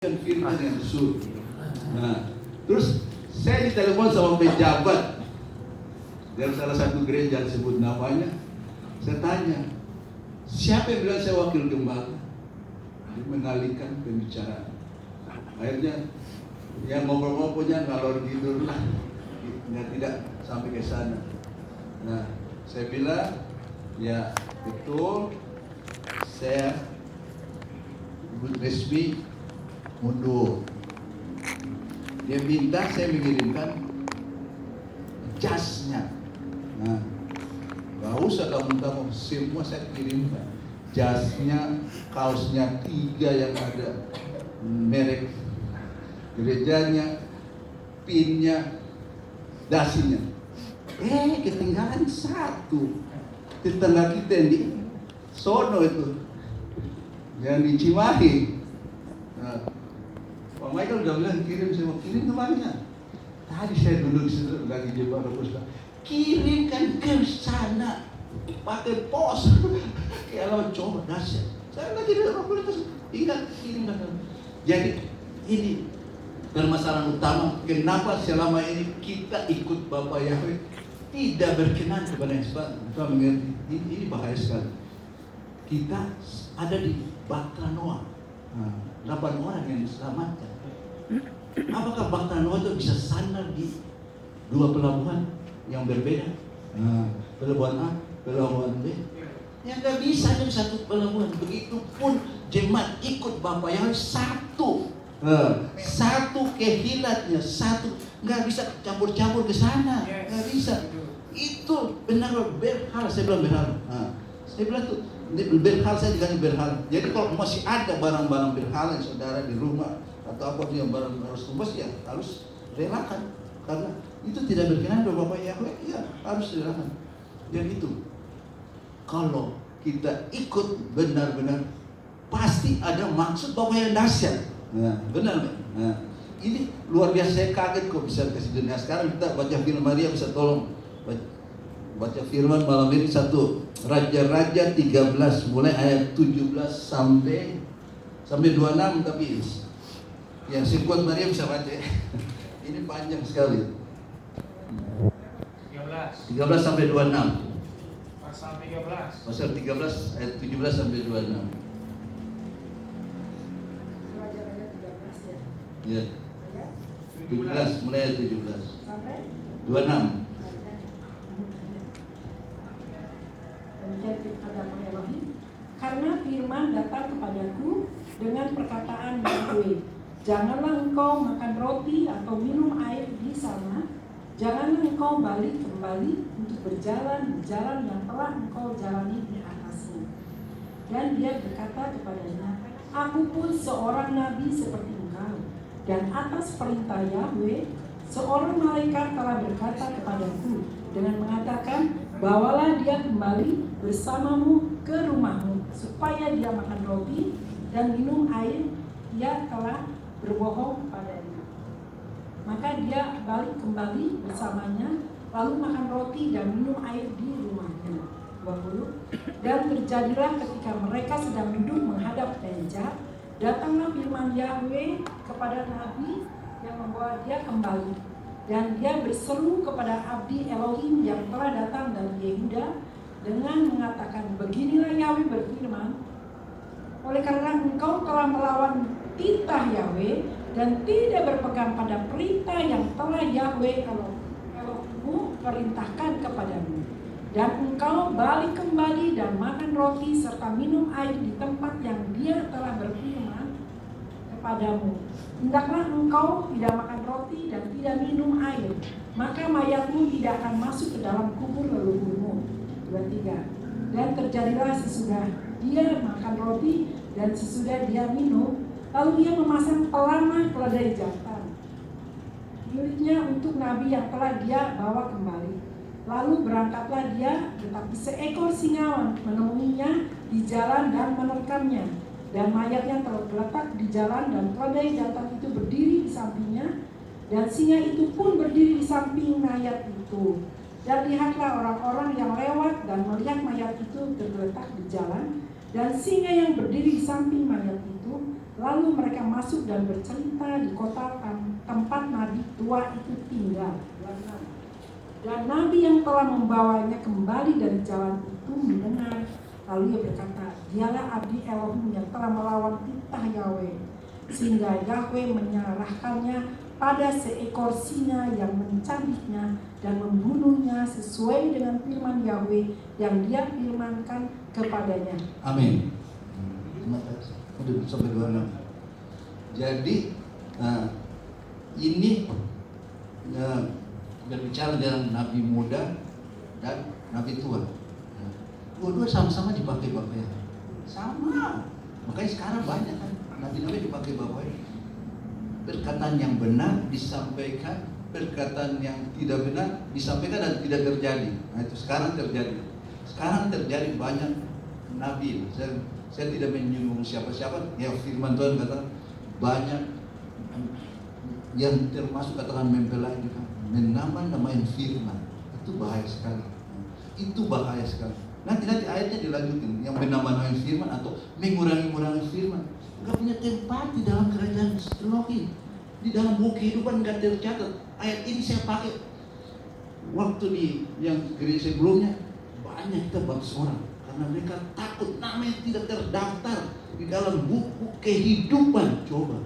firman yang disuruh. Nah, terus saya ditelepon sama pejabat dari salah satu gereja, sebut namanya. Saya tanya, siapa yang bilang saya wakil gembala? Dia mengalihkan pembicaraan. Akhirnya, ya ngobrol-ngobrolnya ngalor tidur lah, tidak sampai ke sana. Nah, saya bilang, ya betul, saya resmi mundur. Dia minta saya mengirimkan jasnya. Nah, gak usah kamu semua saya kirimkan. Jasnya, kaosnya 3 yang ada merek gerejanya, pinnya, dasinya. Ketinggalan 1 tetangga kita yang di sono itu, yang di Cimahi. Nah, Pak Michael udah bilang kirim semua, kirim kemana? Tadi saya duduk lagi di Bapak Puspa, kirimkan ke sana, pakai pos. Kalau coba dahsyat, saya lagi di Bapak Puspa, ingat kirimkan. Jadi ini permasalahan utama, kenapa selama ini kita ikut Bapak Yahweh tidak berkenan kepada Islam. Kita mengerti, ini bahaya sekali. Kita ada di Bahtera Noah. 8 orang yang diselamatkan. Apakah Bahtera Noah itu bisa sandar di 2 pelabuhan yang berbeda? Pelabuhan A, pelabuhan B. Yang nggak bisa ada 1 pelabuhan. Begitupun jemaat ikut Bapak yang 1. 1 kehilatnya, 1 nggak bisa campur-campur ke sana, nggak bisa. Itu benar berhal. Saya bilang berhal. Saya bilang tuh berhal, saya dikasih berhal. Jadi kalau masih ada barang-barang berhal yang saudara di rumah atau apa yang barang harus tumbas, ya harus relakan, karena itu tidak berkenan kepada Bapak Yahweh, ya harus relakan. Dan itu kalau kita ikut benar-benar pasti ada maksud Bapak yang dahsyat. Benar. Ini luar biasa, saya kaget kok bisa kasih dunia. Sekarang kita baca firman Maria, bisa tolong baca firman malam ini 1 Raja-Raja 13 mulai ayat 17 sampai 26, tapi yang sekuat Maria bisa baca. Ini panjang sekali. 13 sampai 26. Pasal 13. Pasal 13 ayat 17 sampai 26. Ya. 17 mulai ayat 17 sampai 26. Karena firman datang kepadaku dengan perkataan Yahweh, janganlah engkau makan roti atau minum air di sana, janganlah engkau balik kembali untuk berjalan di jalan yang telah engkau jalani di atasnya. Dan dia berkata kepadanya, aku pun seorang nabi seperti engkau, dan atas perintah Yahweh seorang malaikat telah berkata kepadaku dengan mengatakan, bawalah dia kembali bersamamu ke rumahmu, supaya dia makan roti dan minum air. Ia telah berbohong padanya. Maka dia balik kembali bersamanya, lalu makan roti dan minum air di rumahnya. 20. Dan terjadilah ketika mereka sedang duduk menghadap meja, datanglah firman Yahweh kepada nabi yang membawa dia kembali. Dan dia berseru kepada abdi Elohim yang telah datang dari Yehuda dengan mengatakan, beginilah Yahweh berfirman, oleh karena engkau telah melawan titah Yahweh dan tidak berpegang pada perintah yang telah Yahweh Elohimmu perintahkan kepadamu, dan engkau balik kembali dan makan roti serta minum air di tempat yang dia telah berfirman kepadamu, hendaklah engkau tidak makan roti dan tidak minum air, maka mayatmu tidak akan masuk ke dalam kubur leluhurmu. 23. Dan terjadilah sesudah dia makan roti dan sesudah dia minum, lalu dia memasang pelana keledai jantan miliknya untuk nabi yang telah dia bawa kembali. Lalu berangkatlah dia, tetapi seekor singa menemuinya di jalan dan menerkamnya. Dan mayatnya terletak di jalan, dan keledai jantan itu berdiri di sampingnya, dan singa itu pun berdiri di samping mayat itu. Dan lihatlah orang-orang yang lewat dan melihat mayat itu tergeletak di jalan, dan singa yang berdiri di samping mayat itu. Lalu mereka masuk dan bercerita di kota tempat nabi tua itu tinggal. Dan nabi yang telah membawanya kembali dari jalan itu mendengar. Lalu ia berkata, dialah abdi Elohim yang telah melawan titah Yahweh, sehingga Yahweh menyerahkannya pada seekor singa yang mencabiknya dan membunuhnya sesuai dengan firman Yahweh yang dia firmankan kepadanya. Amin. Udah sampai 26. Jadi ini berbicara dengan nabi muda dan nabi tua. Dua-dua sama-sama dipakai bapaknya. Sama. Makanya sekarang banyak kan nabi-nabi dipakai bapaknya. Perkataan yang benar disampaikan, perkataan yang tidak benar disampaikan dan tidak terjadi. Nah itu sekarang terjadi. Sekarang terjadi banyak nabi. Saya tidak menyinggung siapa-siapa. Ya firman Tuhan kata banyak yang termasuk katakan mempelai juga menambah-nambahin firman. Itu bahaya sekali. Itu bahaya sekali. Nanti ayatnya dilanjutin yang menambah-nambahin firman atau mengurangi firman. Enggak punya tempat di dalam kerajaan Elohim. Di dalam buku kehidupan enggak tercatat. Ayat ini saya pakai waktu di yang gereja sebelumnya banyak kita bangsa orang. Karena mereka takut namanya tidak terdaftar di dalam buku kehidupan. Coba.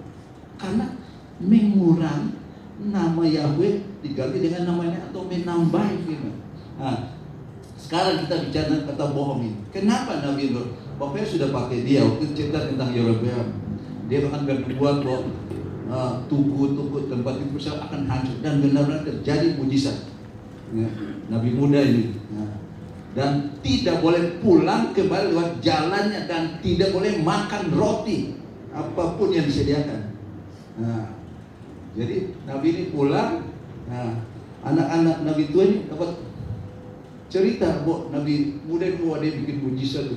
Karena mengurangi nama Yahweh diganti dengan namanya atau menambah firman. Nah, sekarang kita bicara kata bohong ini. Kenapa Nabi Nur? Bapaknya sudah pakai dia waktu cerita tentang Yerobeam. Dia akan berbuat bahwa tugu-tugu tempat itu akan hancur dan benar-benar terjadi mujizat. Ya, Nabi muda ini. Ya. Dan tidak boleh pulang kembali lewat jalannya dan tidak boleh makan roti apapun yang disediakan. Nah, jadi Nabi ini pulang. Nah, anak-anak Nabi tua ini dapat cerita bahwa Nabi muda itu dia bikin mujizat,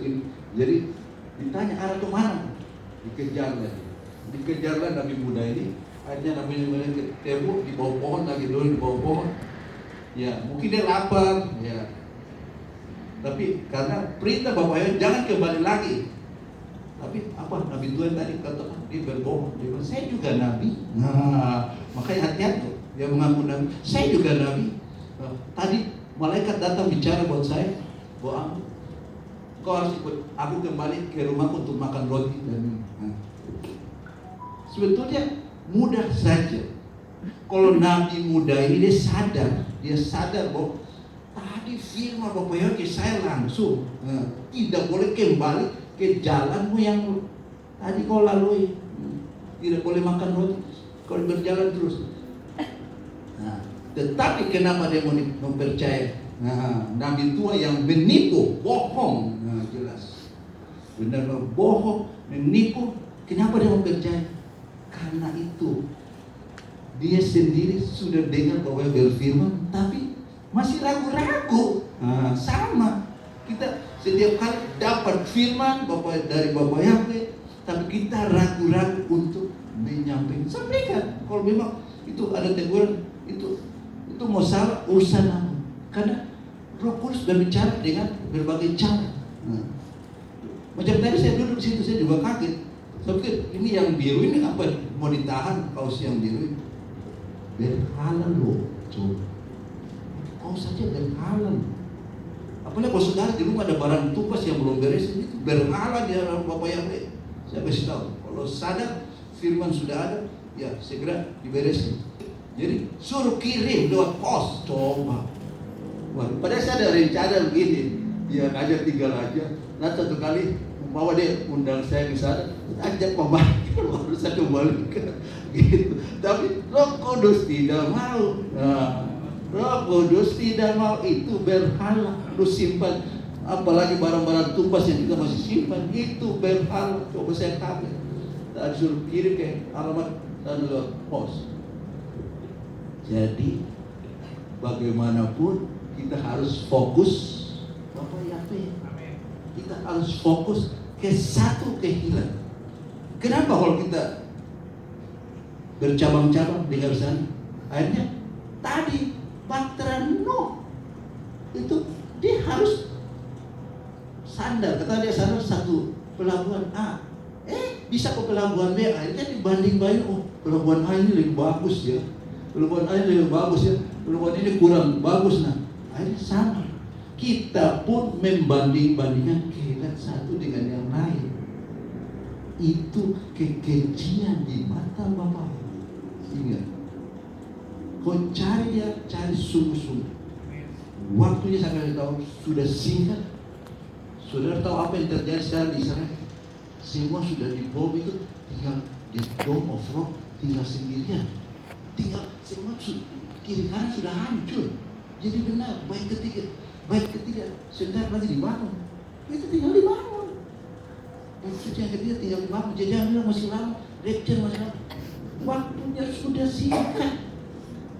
jadi ditanya arah kemana, dikejarlah Nabi muda ini. Akhirnya Nabi muda ketemu di bawah pohon, lagi dulu di bawah pohon. Ya mungkin dia lapar, ya. Tapi karena perintah bapaknya jangan kembali lagi. Tapi apa Nabi Tuhan tadi katakan dia berbohong. Dia bilang saya juga Nabi. Nah, makanya hati-hati. Dia mengaku Nabi. Saya juga Nabi. Nah, tadi malaikat datang bicara buat saya bahwa kau harus ikut aku kembali ke rumahku untuk makan roti dan minum. Nah, sebetulnya mudah saja. Kalau Nabi muda ini dia sadar bahwa tadi firman Bapak Yogi saya langsung tidak boleh kembali ke jalanmu yang tadi kau lalui. Tidak boleh makan roti kalau berjalan terus. Nah, tetapi kenapa dia mau mempercayai? Nah, Nabi tua yang menipu, bohong. Nah, jelas. Benar bohong, menipu. Kenapa dia mempercayai? Karena itu dia sendiri sudah dengar bahwa berfirman, tapi masih ragu-ragu. Nah, sama. Kita setiap kali dapat firman dari Bapak Yahweh, tapi kita ragu-ragu untuk menyampaikan. Sampaikan. Kalau memang itu ada teguran, itu mau salah urusan apa? Karena Roh Kudus berbicara dengan berbagai cara. Nah, macam tadi saya duduk di situ, saya juga kaget. Saya pikir ini yang biru ini apa? Mau ditahan kaos yang biru ini? Berhalal loh, coba. Kaos saja berhalal. Apalagi kalau saudara di rumah ada barang tugas yang belum beres, itu berhalal di dalam Bapak Yahweh. Saya kasih tahu. Kalau sadar firman sudah ada, ya segera diberesin. Jadi suruh kirim lewat pos, coba. Wah, padahal saya ada rencana begini, dia ngajak tinggal aja. Nah satu kali bawa dia undang saya ke sana, ajak pembagian baru saya kembalikan, gitu. Tapi Roh Kudus tidak mau. Nah, Roh Kudus tidak mau, itu berhala. Lu simpan, apalagi barang-barang tumpah yang kita masih simpan, itu berhala. Coba saya kaget. Tak disuruh kirim ke alamat dan lewat pos. Jadi bagaimanapun kita harus fokus Bapak Yahweh. Kita harus fokus ke satu kehidupan. Kenapa kalau kita bercabang-cabang dengar sana? Akhirnya tadi bahtera Nuh itu dia harus sandar. Kata dia sandar satu pelabuhan A, bisa ke pelabuhan B, akhirnya dibanding-banding, oh pelabuhan A ini lebih bagus ya, pelabuhan A ini lebih bagus ya, pelabuhan ini kurang bagus. Nah, akhirnya sama. Kita pun membanding-bandingkan keadaan satu dengan yang lain. Itu kekejian di mata Bapak. Ingat, kau cari dia, cari sungguh-sungguh. Waktunya saya kasih tahu sudah singkat. Saudara tahu apa yang terjadi sekarang di Israel? Semua sudah di bom itu, tinggal di Dome of Rock, tinggal sendirian. Tinggal semua kiri kanan sudah hancur. Jadi benar, baik ketiga sebentar lagi dibangun. Itu tinggal dibangun. Maksudnya yang ketiga tinggal dibangun. Jadi bilang masih lama, lecture masih lama. Waktunya sudah singkat.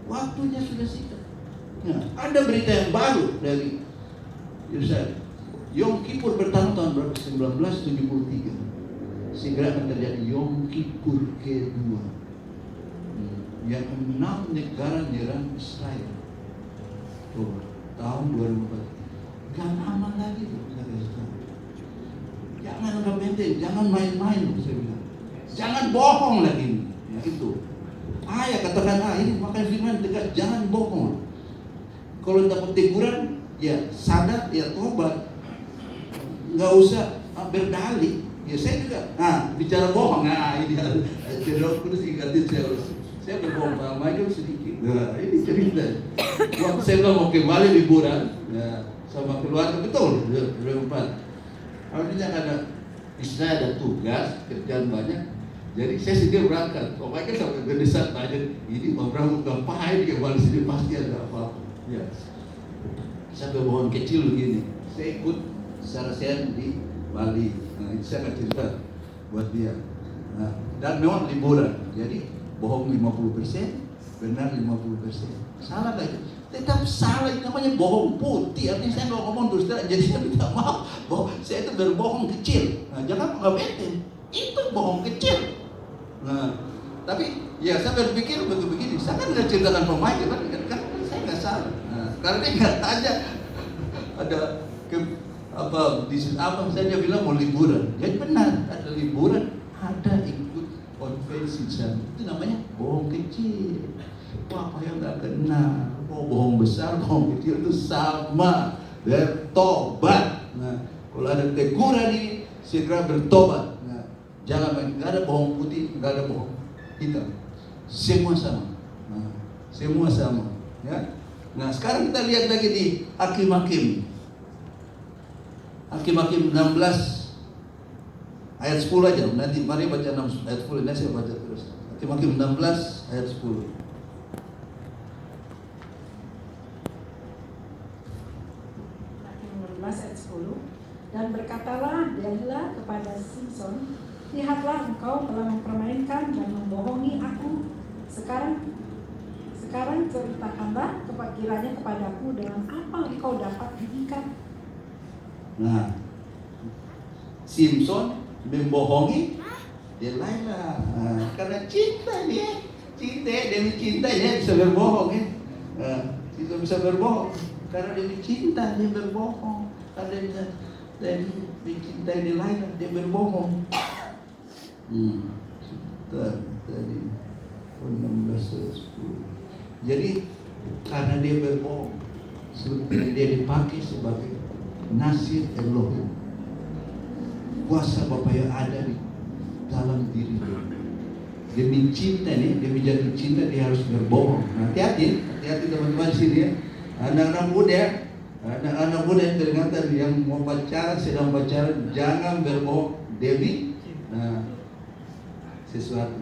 Waktunya sudah singkat. Nah, ada berita yang baru dari Yerusalem. Yom Kippur pertama tahun berapa? 1973. Segera akan terjadi Yom Kippur kedua. Yang 6 negara nyerang Israel. Tuh, tahun 2004. Gak aman lagi tuh, saya kasih. Jangan anggap enteng, jangan main-main, saya bilang. Jangan bohong lagi. Ya itu. Ya katakan ini makanya firman tegas, jangan bohong. Kalau dapat teguran, ya sadar, ya tobat. Nggak usah berdalih. Ya saya juga, bicara bohong, ini Roh Kudus ingatin saya berbohong Pak Michael sedikit. Nah, ini cerita. Waktu saya mau kembali liburan, ya, sama keluarga betul, 2004. Artinya ada istri ada tugas, kerjaan banyak. Jadi saya sendiri berangkat. Pak Michael sampai berdesak tanya, ini Pak Prabu ngapain kembali sini pasti ada apa-apa. Ya, sampai pohon kecil begini. Saya ikut secara sehat di Bali. Nah, itu saya akan cerita buat dia. Nah, dan memang liburan. Jadi bohong 50%, benar 50%. Salah gak itu? Tetap salah, itu namanya bohong putih. Artinya saya kalau ngomong terus terang, jadi saya minta maaf bahwa saya itu berbohong kecil. Nah, jangan anggap enteng. Itu bohong kecil. Nah, tapi ya saya berpikir begini. Saya kan nggak ceritakan pemain, kan saya nggak salah. Nah, karena dia nggak tanya ada apa saja bilang mau liburan. Jadi benar ada liburan, ada ikut konvensi sana. Itu namanya bohong kecil. Apa yang nggak kena? Bohong besar, bohong kecil itu sama. Bertobat. Nah, kalau ada teguran ini segera bertobat. Nah, jangan nggak ada bohong putih, nggak ada bohong hitam. Semua sama. Nah, semua sama. Ya. Nah, sekarang kita lihat lagi di Hakim-Hakim. Hakim-Hakim 16 ayat 10 aja. Nanti mari baca 6 ayat 10. Nanti saya baca terus. Hakim-Hakim 16 ayat 10. Hakim 16 ayat 10. Dan berkatalah Delila kepada Simson, lihatlah engkau telah mempermainkan dan membohongi aku. Sekarang ceritakanlah kiranya kepadaku dengan apa engkau dapat diikat. Nah, Simpson membohongi Delilah. Karena cinta dia, demi cinta dia bisa berbohong ya. Dia bisa berbohong karena demi cinta dia berbohong. Karena dia mencintai Delilah dia berbohong. Tadi 16:10. Jadi karena dia berbohong, sebetulnya dia dipakai sebagai nasir Elohim, kuasa Bapa yang ada di dalam diri dia. Demi cinta nih, demi jatuh cinta dia harus berbohong. Nah, hati-hati teman-teman sini ya. Anak-anak muda yang ternyata yang mau pacaran, sedang pacaran, jangan berbohong demi sesuatu.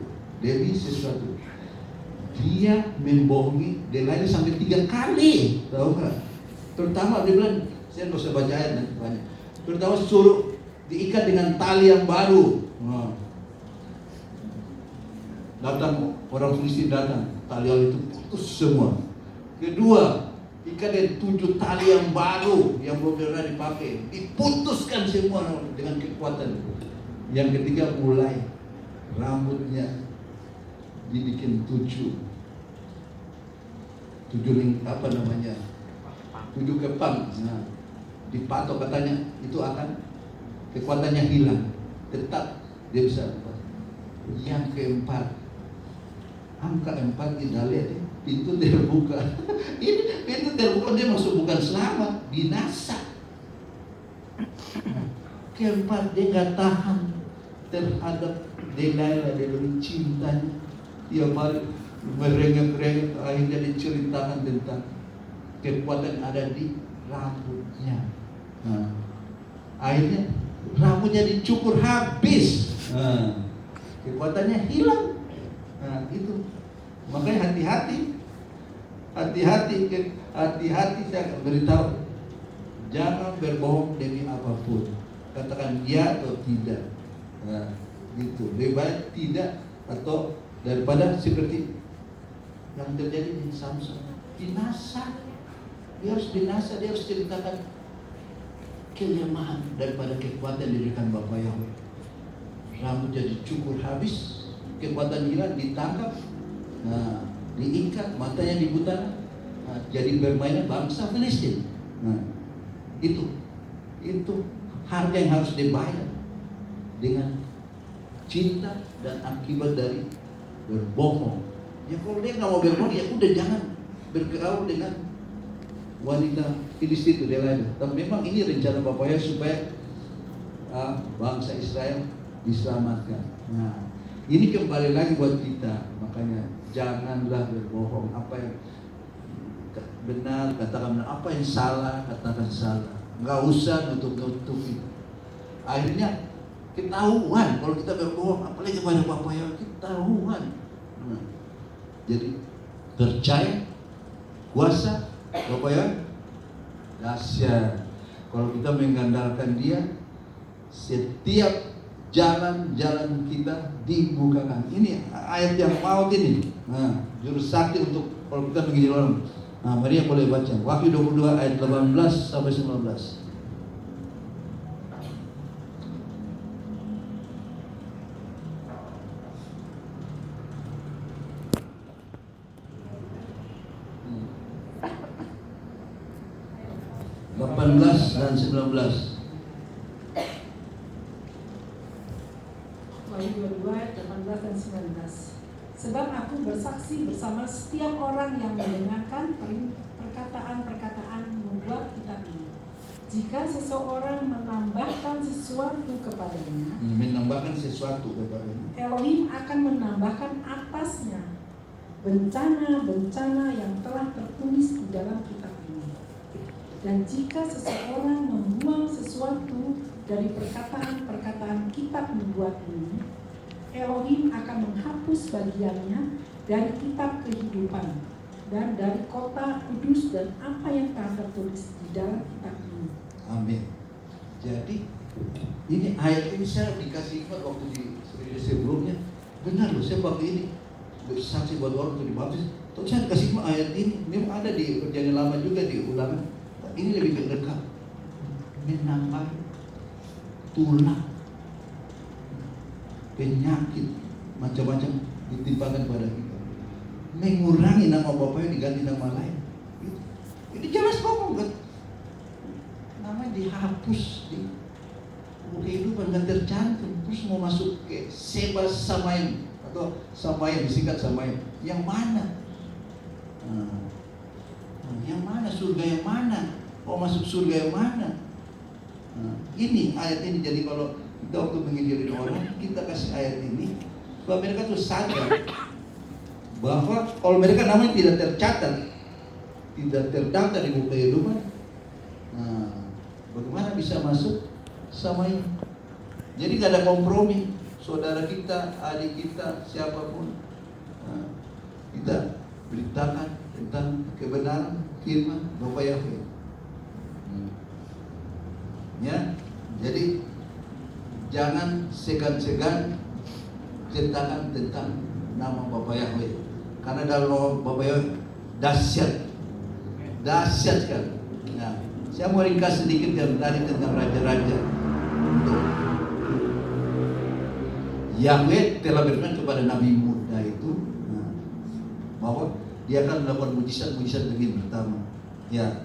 Dia membohongi Delilah sampai 3 kali, tahu nggak? Terutama dia bilang, saya nggak usah baca ayat nanti banyak. Terutama suruh diikat dengan tali yang baru. Datang orang Filistin datang, tali itu putus semua. Kedua, ikat dengan 7 tali yang baru yang belum pernah dipakai, diputuskan semua dengan kekuatan. Yang ketiga mulai rambutnya dibikin 7 kepang. Nah, dipatok katanya itu akan kekuatannya hilang. tetap dia bisa ubah. Yang keempat, angka 4 kita lihat ya, pintu terbuka. Ini pintu terbuka, dia maksud bukan selamat, binasa. Keempat, dia gak tahan terhadap Delilah, dia lebih cintanya. Tiap hari merengek-rengek, akhirnya diceritakan tentang kekuatan ada di rambutnya. Nah, akhirnya rambutnya dicukur habis. Nah, kekuatannya hilang. Nah, itu. Makanya hati-hati. Hati-hati saya beritahu. Jangan berbohong demi apapun. Katakan ya atau tidak. Nah, gitu. Lebih baik tidak atau daripada seperti yang terjadi di Samson. Binasa. Dia harus binasa, dia harus ceritakan kelemahan daripada kekuatan dirikan Bapak Yahweh. Rambut jadi cukur habis, kekuatan hilang, ditangkap, nah, diikat, matanya dibutakan, nah, jadi bermainan bangsa Filistin. Nah, itu harga yang harus dibayar dengan cinta dan akibat dari berbohong. Ya kalau dia nggak mau berbohong, ya udah jangan bergaul dengan wanita Filistin itu dia lain. Tapi memang ini rencana Bapaknya supaya bangsa Israel diselamatkan. Nah, ini kembali lagi buat kita. Makanya janganlah berbohong. Apa yang benar katakan benar, apa yang salah katakan salah. Nggak usah nutup-nutupi. Akhirnya ketahuan kalau kita berbohong, apalagi kepada Bapaknya ketahuan. Nah, jadi percaya kuasa Bapak ya, dahsyat. Kalau kita mengandalkan Dia, setiap jalan-jalan kita dibukakan. Ini ayat yang maut ini. Nah, jurus sakti untuk kalau kita menjadi orang. Nah, Maria boleh baca. Wahyu 22 ayat 18 sampai 19. Dan 19. Wahyu 22, 18 dan 19. Sebab aku bersaksi bersama setiap orang yang mendengarkan perkataan-perkataan membuat kitab ini. Jika seseorang menambahkan sesuatu kepadanya, Elohim akan menambahkan atasnya bencana-bencana yang telah tertulis di dalam kitab ini. Dan jika seseorang membuang sesuatu dari perkataan-perkataan kitab nubuat ini, Elohim akan menghapus bagiannya dari kitab kehidupan dan dari kota kudus dan apa yang telah tertulis di dalam kitab ini. Amin. Jadi ini ayat ini saya dikasih hikmat waktu di sebelumnya. Benar loh, saya pakai ini bersaksi buat orang untuk dibaptis. Terus saya dikasih hikmat ayat ini. Memang ada di Perjanjian Lama juga di Ulangan. Ini lebih dekat, menambah tulang, penyakit macam-macam ditimpakan pada kita, mengurangi nama Bapaknya diganti nama lain. Ini jelas ngomong kan, namanya dihapus di buku kehidupan, nggak tercantum. Terus mau masuk ke Seba Samaim atau Samaim, disingkat Samaim, yang mana? Yang mana? Surga yang mana? Mau masuk surga yang mana? Nah, ini ayat ini. Jadi kalau kita waktu menginjili orang, kita kasih ayat ini supaya mereka tuh sadar bahwa kalau mereka namanya tidak tercatat, tidak terdaftar di buku kehidupan, nah, bagaimana bisa masuk sama ini? Jadi gak ada kompromi. Saudara kita, adik kita, siapapun, nah, kita beritakan tentang kebenaran firman Bapak Yahweh. Ya, jadi jangan segan-segan ceritakan tentang nama Bapak Yahweh, karena dalam nama Bapak Yahweh dahsyat sekali. Nah, saya mau ringkas sedikit yang tadi tentang raja-raja. Yahweh telah berfirman kepada Nabi muda itu, bahwa dia akan melakukan mujizat-mujizat begini pertama. Ya.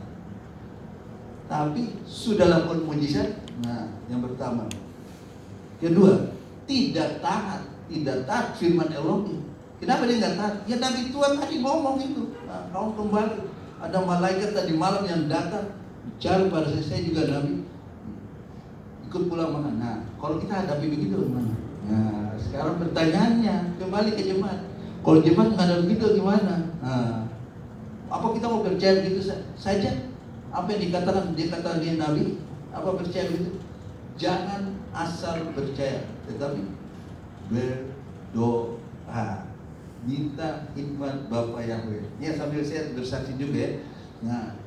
Tapi sudah lakukan mujizat. Nah, yang pertama, Kedua, tidak taat firman Elohim. Kenapa dia nggak taat? Ya Nabi Tuhan tadi ngomong itu. Nah, kamu kembali. Ada malaikat tadi malam yang datang bicara pada saya juga Nabi. Ikut pulang mana? Nah, kalau kita hadapi begitu gimana? Nah, sekarang pertanyaannya kembali ke jemaat. Kalau jemaat nggak ada begitu gimana? Nah, apa kita mau percaya begitu saja? Apa yang dikatakan dia Nabi? Apa percaya begitu? Jangan asal percaya, tetapi berdoa, minta hikmat Bapa Yahweh. Ini sambil saya bersaksi juga ya. Nah,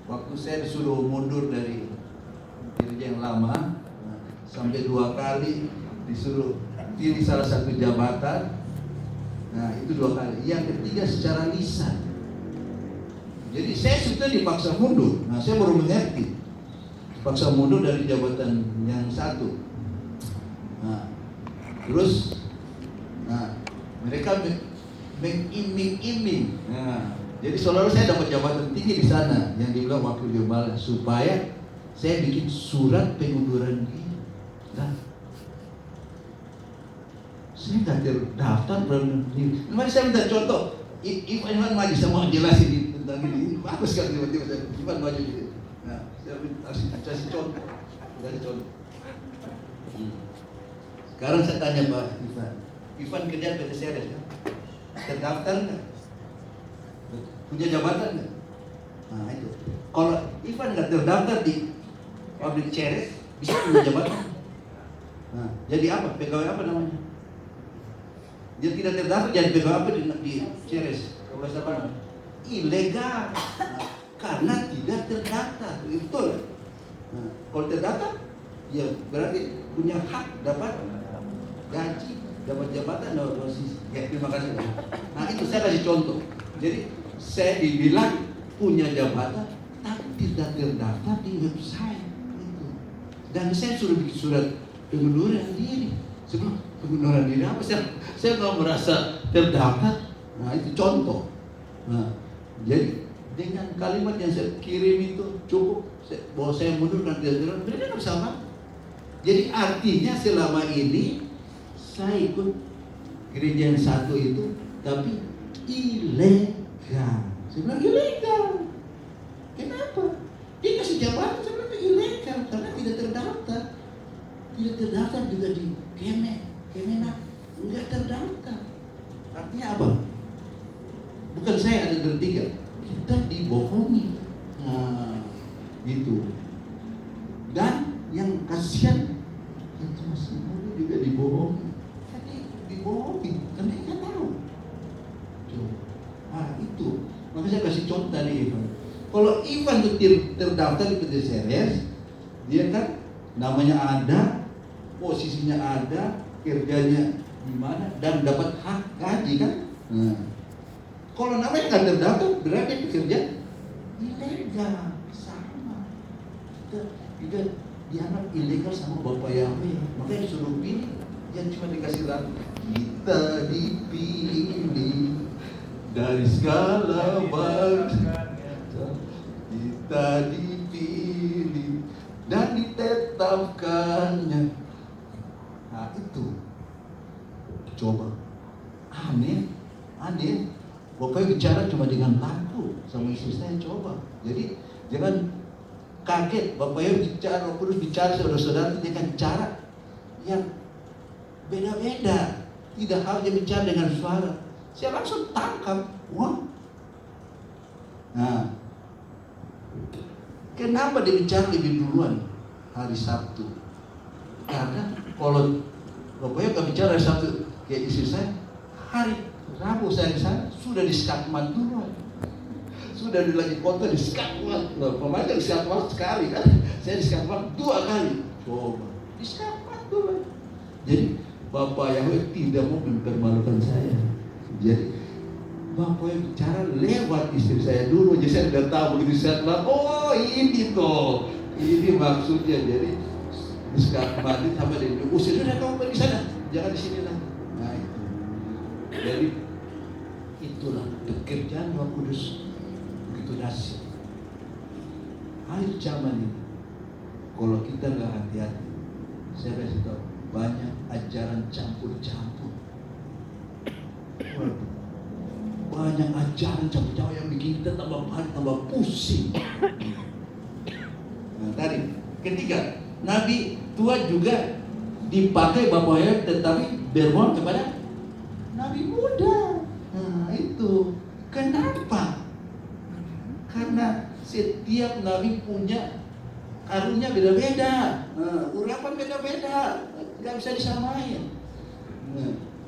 waktu saya disuruh mundur dari gereja yang lama, sampai 2 kali disuruh pilih salah satu jabatan. Nah, itu 2 kali. Yang ketiga secara lisan. Jadi saya sudah dipaksa mundur. Nah, saya baru mengerti. Paksa mundur dari jabatan yang satu. Nah, terus, mereka mengiming-iming. Nah, jadi saudara saya dapat jabatan tinggi di sana yang dibilang wakil gembala supaya saya bikin surat pengunduran diri. Nah, saya nggak terdaftar pengunduran diri. Mari saya minta contoh. Iman maju sama jelasin tentang ini. Bagus sekali tiba-tiba saya Iman maju gitu. Nah, saya kasih contoh. Sekarang saya tanya Pak Ivan kerja PT Ceres kan? Terdaftar nggak? Punya jabatan nggak? Nah itu. Kalau Ivan nggak terdaftar di pabrik Ceres, bisa punya jabatan. Nah, jadi apa? Pegawai apa namanya? Dia tidak terdaftar jadi pegawai apa di Ceres? Kalau saya apa? Ilegal. Nah, karena tidak terdaftar, betul. Nah, kalau terdaftar, ya berarti punya hak dapat gaji, dapat jabatan, dapat posisi. Ya, terima kasih. Nah, itu saya kasih contoh. Jadi saya dibilang punya jabatan, tapi tidak terdaftar di website itu. Dan saya sudah bikin surat pengunduran diri. Sebelum pengunduran diri apa? Saya nggak merasa terdaftar. Nah, itu contoh. Nah, jadi dengan kalimat yang saya kirim itu cukup bahwa saya mundur dan tidak mundur, mereka nggak bisa apa. Jadi artinya selama ini saya ikut gereja yang satu itu, tapi ilegal. Saya bilang ilegal. Kenapa? Dia kasih jabatan, saya bilang ilegal karena tidak terdaftar. Tidak terdaftar juga di Kemenak, nggak terdaftar. Artinya apa? Bukan saya ada bertiga. Kita dibohongi. Nah, gitu. Dan yang kasihan itu masih muda juga dibohongi. Jadi dibohongi karena dia tahu. Itu. Maka saya kasih contoh tadi Ivan. Kalau Ivan terdaftar di PT Ceres, dia kan namanya ada, posisinya ada, kerjanya di mana dan dapat hak gaji kan. Nah, kalau namanya nggak terdaftar, berarti pekerja ilegal, sama. Kita dianggap ilegal sama Bapak Yahweh. Makanya disuruh pilih, yang cuma dikasih lagu. Kita dipilih dari segala bangsa, kita dipilih dan ditetapkannya. Nah itu, coba aneh. Bapak bicara cuma dengan lagu sama istri saya, coba. Jadi jangan kaget, Bapak bicara, terus bicara saudara-saudara dengan cara yang beda-beda. Tidak harus bicara dengan suara. Saya langsung tangkap, wah. Nah, kenapa dia bicara lebih duluan hari Sabtu? Karena kalau Bapak nggak bicara hari Sabtu kayak istri saya, hari Rabu saya di sana sudah di skakmat duluan, sudah di lagi kota di skakmat. Pemain di skakmat sekali kan, saya di skakmat 2 kali. Coba di skakmat duluan. Jadi Bapak Yahweh tidak mau mempermalukan saya. Jadi Bapak yang bicara lewat istri saya dulu. Jadi saya sudah tahu begitu saya bilang, oh ini toh, ini maksudnya. Jadi di skakmat itu sampai diusir, sudah kamu pergi sana, jangan di sini lagi. Nah itu. Jadi itulah pekerjaan Roh Kudus begitu dahsyat. Akhir zaman ini, kalau kita nggak hati-hati, saya kasih tahu, banyak ajaran campur-campur. Waduh, banyak ajaran campur-campur yang bikin kita tambah panik, tambah pusing. Nah, tadi ketiga, nabi tua juga dipakai Bapak ya, tetapi bermohon kepada nabi muda. Nah, itu kenapa? Karena setiap nabi punya karunia beda-beda, urapan beda-beda, nggak bisa disamain.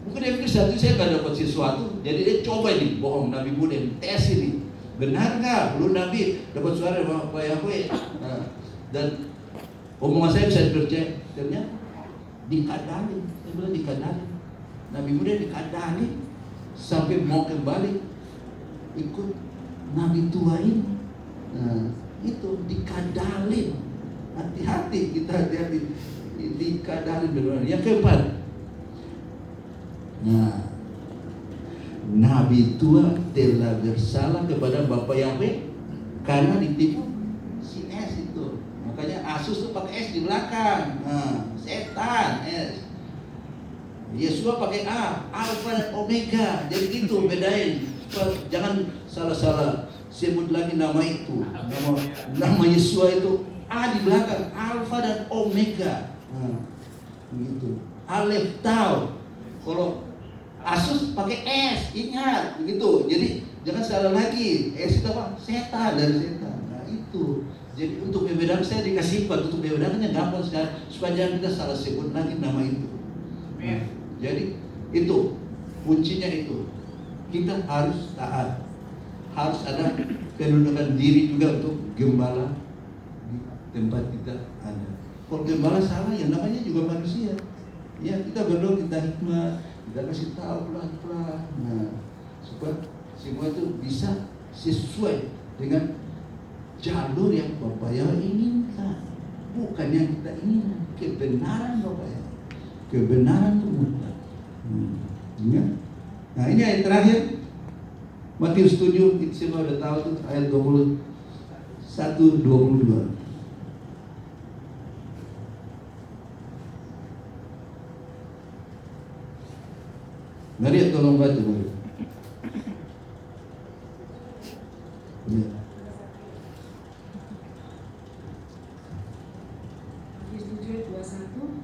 Mungkin dia pikir satu saya nggak dapat sesuatu, jadi dia coba ini bohong nabi muda, tes ini benar nggak? Belum nabi dapat suara dari Bapak Yahweh, dan omongan saya bisa dipercaya. Ternyata dikadalin, saya bilang dikadalin, nabi muda dikadalin sampai mau kembali ikut nabi tua ini. Nah, itu dikadalin. Hati-hati, kita hati-hati dikadalin benar. Yang keempat, nah, nabi tua telah bersalah kepada Bapak Yahweh karena ditipu si S itu. Makanya Asus tuh pakai S di belakang. Nah, setan S. Yesua pakai A, Alfa dan Omega. Jadi gitu bedain. Jangan salah-salah sebut lagi nama itu. Nama Yesua itu A di belakang, Alfa dan Omega. Nah, begitu. Alef Tau. Kalau Asus pakai S, ingat begitu. Jadi jangan salah lagi. S itu apa? Setan, dari setan. Nah, itu. Jadi untuk membedakan saya dikasih sifat, untuk membedakannya gampang sekali supaya jangan kita salah sebut lagi nama itu. Nah, jadi itu kuncinya itu. Kita harus taat. Harus ada penundukan diri juga untuk gembala di tempat kita ada. Kalau gembala salah, ya namanya juga manusia. Ya kita berdoa, kita hikmat, kita kasih tahu pelan-pelan. Nah, supaya semua itu bisa sesuai dengan jalur yang Bapak Yahweh inginkan, bukan yang kita inginkan. Kebenaran Bapak Yahweh, kebenaran itu mutlak. Ya. Nah, ini ayat terakhir, Matius 7, kita semua sudah tahu tuh, ayat 21-22. Mari ya, tolong baca boleh. Ya. Matius 7:21.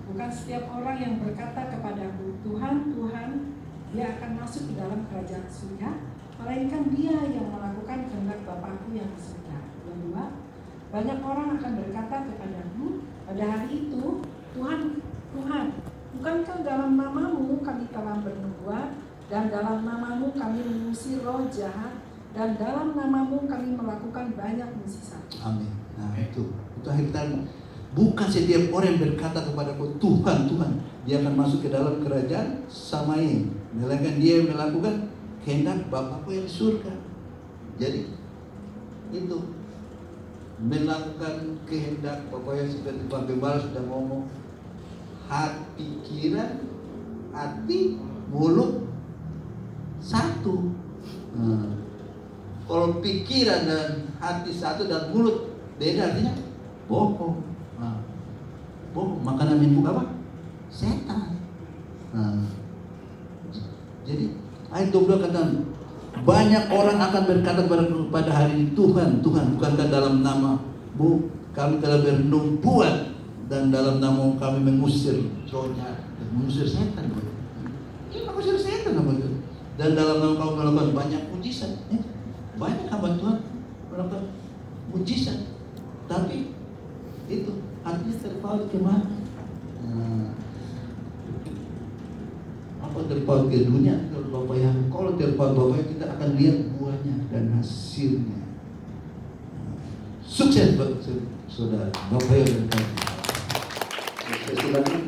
Bukan setiap orang yang berkata kepadaku, Tuhan, Tuhan, dia akan masuk ke dalam kerajaan surga, melainkan dia yang melakukan kehendak Bapakku yang di surga. 22. Banyak orang akan berkata kepadaku pada hari itu, Tuhan, Tuhan, bukankah dalam namamu kami telah bernubuat, dan dalam namamu kami mengusir roh jahat, dan dalam namamu kami melakukan banyak mukjizat. Amin. Nah, itu akhir tadi. Bukan setiap orang yang berkata kepadaku Tuhan, Tuhan, dia akan masuk ke dalam kerajaan Samain, melainkan dia yang melakukan kehendak Bapakku yang di surga. Jadi itu melakukan kehendak Bapa yang seperti Pak Gembala sudah ngomong, hati, pikiran, hati, mulut satu. Nah, kalau pikiran dan hati satu dan mulut beda, artinya bohong. Nah, bohong, makanan minum apa? Setan. Nah, jadi ayat 12 kata, banyak orang akan berkata pada hari ini, Tuhan, Tuhan, bukankah dalam nama kami telah bernubuat, dan dalam nama kami mengusir roh jahat, mengusir setan. Ini mengusir setan apa itu? Dan dalam nama kami melakukan banyak mujizat. Banyak hamba Tuhan melakukan mujizat, tapi itu artinya terpaut kemana? Apa terpaut ke dunia? Bapak yang kalau terpaut Bapak, kita akan lihat buahnya dan hasilnya. Sukses saudara, Bapak yang berkati. Silakan.